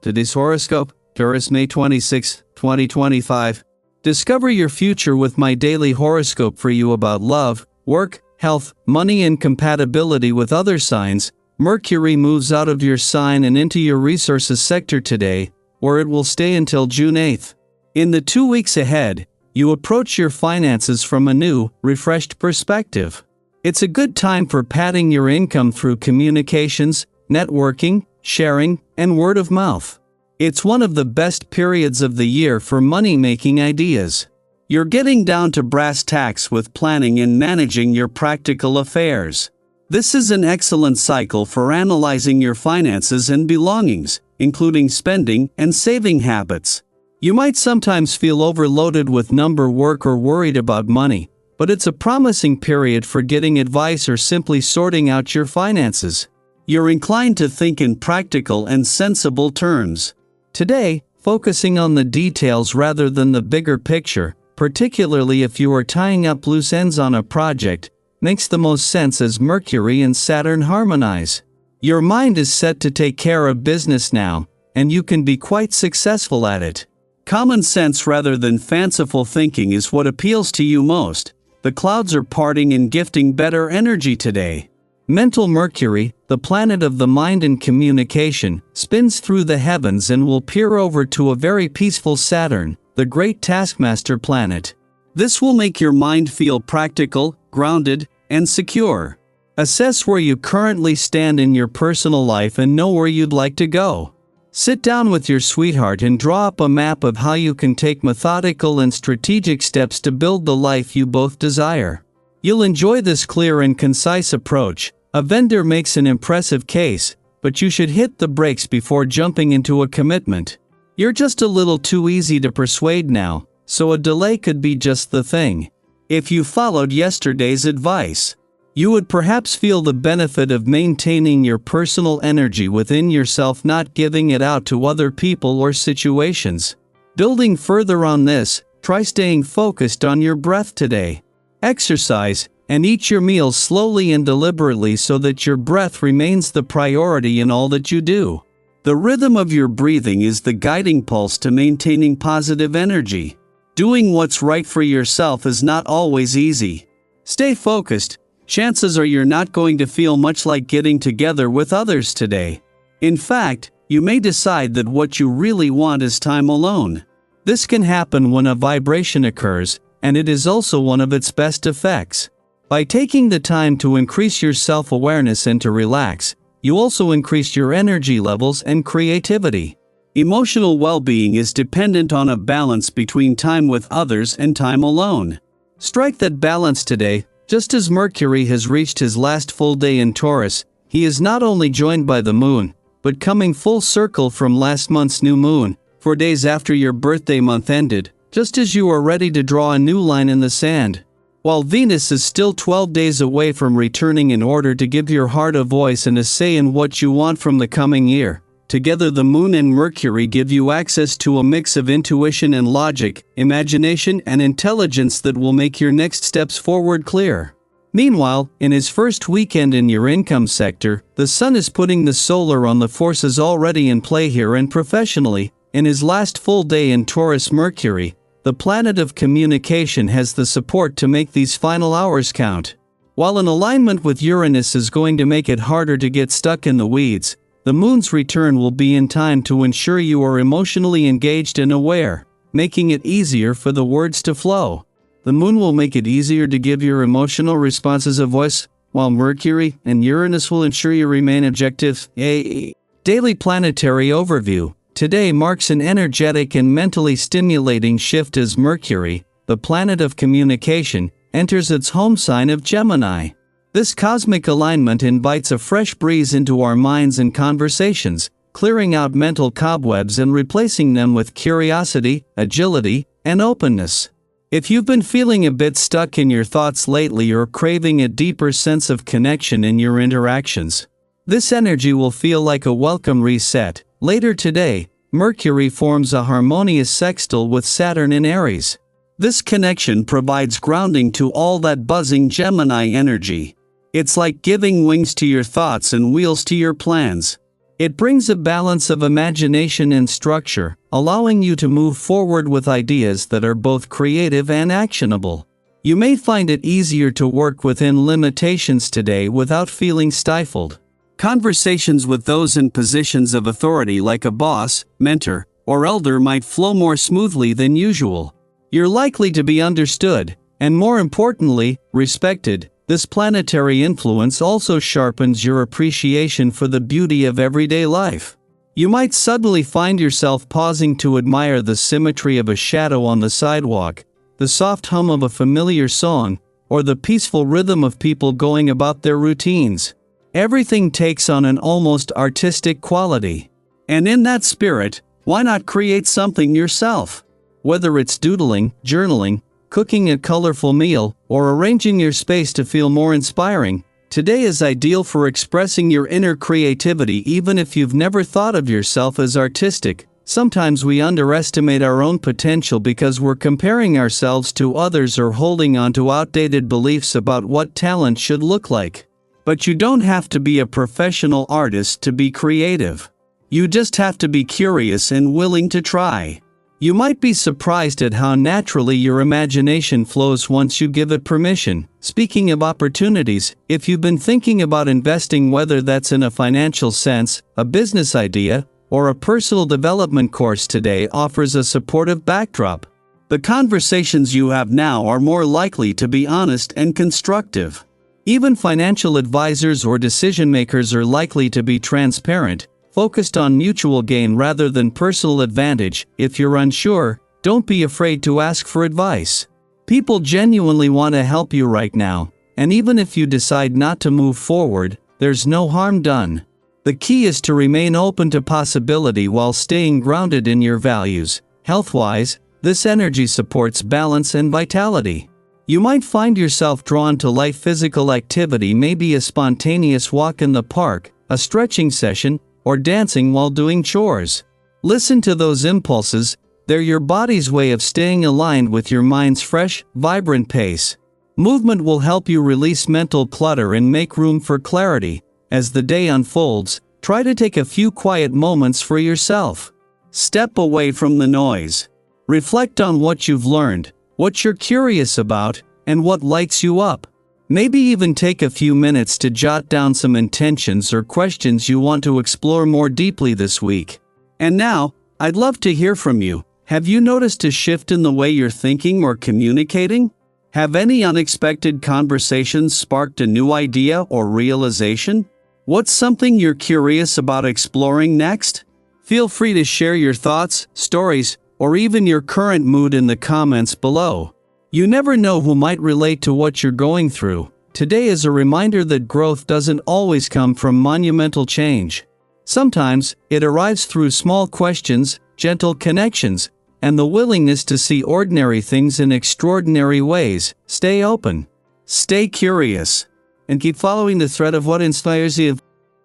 Today's horoscope, Taurus May 26, 2025. Discover your future with my daily horoscope for you about love, work, health, money and compatibility with other signs. Mercury moves out of your sign and into your resources sector today, where it will stay until June 8th. In the 2 weeks ahead, you approach your finances from a new, refreshed perspective. It's a good time for padding your income through communications, networking, sharing, and word of mouth. It's one of the best periods of the year for money-making ideas. You're getting down to brass tacks with planning and managing your practical affairs. This is an excellent cycle for analyzing your finances and belongings, including spending and saving habits. You might sometimes feel overloaded with number work or worried about money, but it's a promising period for getting advice or simply sorting out your finances. You're inclined to think in practical and sensible terms. Today, focusing on the details rather than the bigger picture, particularly if you are tying up loose ends on a project, makes the most sense as Mercury and Saturn harmonize. Your mind is set to take care of business now, and you can be quite successful at it. Common sense rather than fanciful thinking is what appeals to you most. The clouds are parting and gifting better energy today. Mental Mercury, the planet of the mind and communication, spins through the heavens and will peer over to a very peaceful Saturn, the great taskmaster planet. This will make your mind feel practical, grounded, and secure. Assess where you currently stand in your personal life and know where you'd like to go. Sit down with your sweetheart and draw up a map of how you can take methodical and strategic steps to build the life you both desire. You'll enjoy this clear and concise approach. A vendor makes an impressive case, but you should hit the brakes before jumping into a commitment. You're just a little too easy to persuade now, so a delay could be just the thing. If you followed yesterday's advice, you would perhaps feel the benefit of maintaining your personal energy within yourself, not giving it out to other people or situations. Building further on this, try staying focused on your breath today. Exercise, and eat your meals slowly and deliberately so that your breath remains the priority in all that you do. The rhythm of your breathing is the guiding pulse to maintaining positive energy. Doing what's right for yourself is not always easy. Stay focused. Chances are you're not going to feel much like getting together with others today. In fact, you may decide that what you really want is time alone. This can happen when a vibration occurs, and it is also one of its best effects. By taking the time to increase your self-awareness and to relax, you also increase your energy levels and creativity. Emotional well-being is dependent on a balance between time with others and time alone. Strike that balance today. Just as Mercury has reached his last full day in Taurus, he is not only joined by the moon, but coming full circle from last month's new moon, 4 days after your birthday month ended, just as you are ready to draw a new line in the sand. While Venus is still 12 days away from returning in order to give your heart a voice and a say in what you want from the coming year, together the Moon and Mercury give you access to a mix of intuition and logic, imagination and intelligence that will make your next steps forward clear. Meanwhile, in his first weekend in your income sector, the Sun is putting the solar on the forces already in play here, and professionally, in his last full day in Taurus, Mercury, the planet of communication, has the support to make these final hours count. While an alignment with Uranus is going to make it harder to get stuck in the weeds, the Moon's return will be in time to ensure you are emotionally engaged and aware, making it easier for the words to flow. The Moon will make it easier to give your emotional responses a voice, while Mercury and Uranus will ensure you remain objective. Daily planetary overview. Today marks an energetic and mentally stimulating shift as Mercury, the planet of communication, enters its home sign of Gemini. This cosmic alignment invites a fresh breeze into our minds and conversations, clearing out mental cobwebs and replacing them with curiosity, agility, and openness. If you've been feeling a bit stuck in your thoughts lately or craving a deeper sense of connection in your interactions, this energy will feel like a welcome reset. Later today, Mercury forms a harmonious sextile with Saturn in Aries. This connection provides grounding to all that buzzing Gemini energy. It's like giving wings to your thoughts and wheels to your plans. It brings a balance of imagination and structure, allowing you to move forward with ideas that are both creative and actionable. You may find it easier to work within limitations today without feeling stifled. Conversations with those in positions of authority like a boss, mentor, or elder might flow more smoothly than usual. You're likely to be understood, and more importantly, respected. This planetary influence also sharpens your appreciation for the beauty of everyday life. You might suddenly find yourself pausing to admire the symmetry of a shadow on the sidewalk, the soft hum of a familiar song, or the peaceful rhythm of people going about their routines. Everything takes on an almost artistic quality. And in that spirit, why not create something yourself? Whether it's doodling, journaling, cooking a colorful meal, or arranging your space to feel more inspiring, today is ideal for expressing your inner creativity even if you've never thought of yourself as artistic. Sometimes we underestimate our own potential because we're comparing ourselves to others or holding on to outdated beliefs about what talent should look like. But you don't have to be a professional artist to be creative. You just have to be curious and willing to try. You might be surprised at how naturally your imagination flows once you give it permission. Speaking of opportunities, if you've been thinking about investing, whether that's in a financial sense, a business idea, or a personal development course, today offers a supportive backdrop. The conversations you have now are more likely to be honest and constructive. Even financial advisors or decision makers are likely to be transparent, focused on mutual gain rather than personal advantage. If you're unsure, don't be afraid to ask for advice. People genuinely want to help you right now, and even if you decide not to move forward, there's no harm done. The key is to remain open to possibility while staying grounded in your values. Health-wise, this energy supports balance and vitality. You might find yourself drawn to light physical activity, maybe a spontaneous walk in the park, a stretching session, or dancing while doing chores. Listen to those impulses, they're your body's way of staying aligned with your mind's fresh, vibrant pace. Movement will help you release mental clutter and make room for clarity. As the day unfolds, try to take a few quiet moments for yourself. Step away from the noise. Reflect on what you've learned, what you're curious about, and what lights you up. Maybe even take a few minutes to jot down some intentions or questions you want to explore more deeply this week. And now, I'd love to hear from you. Have you noticed a shift in the way you're thinking or communicating? Have any unexpected conversations sparked a new idea or realization? What's something you're curious about exploring next? Feel free to share your thoughts, stories, or even your current mood in the comments below. You never know who might relate to what you're going through. Today is a reminder that growth doesn't always come from monumental change. Sometimes, it arrives through small questions, gentle connections, and the willingness to see ordinary things in extraordinary ways. Stay open, stay curious, and keep following the thread of what inspires you.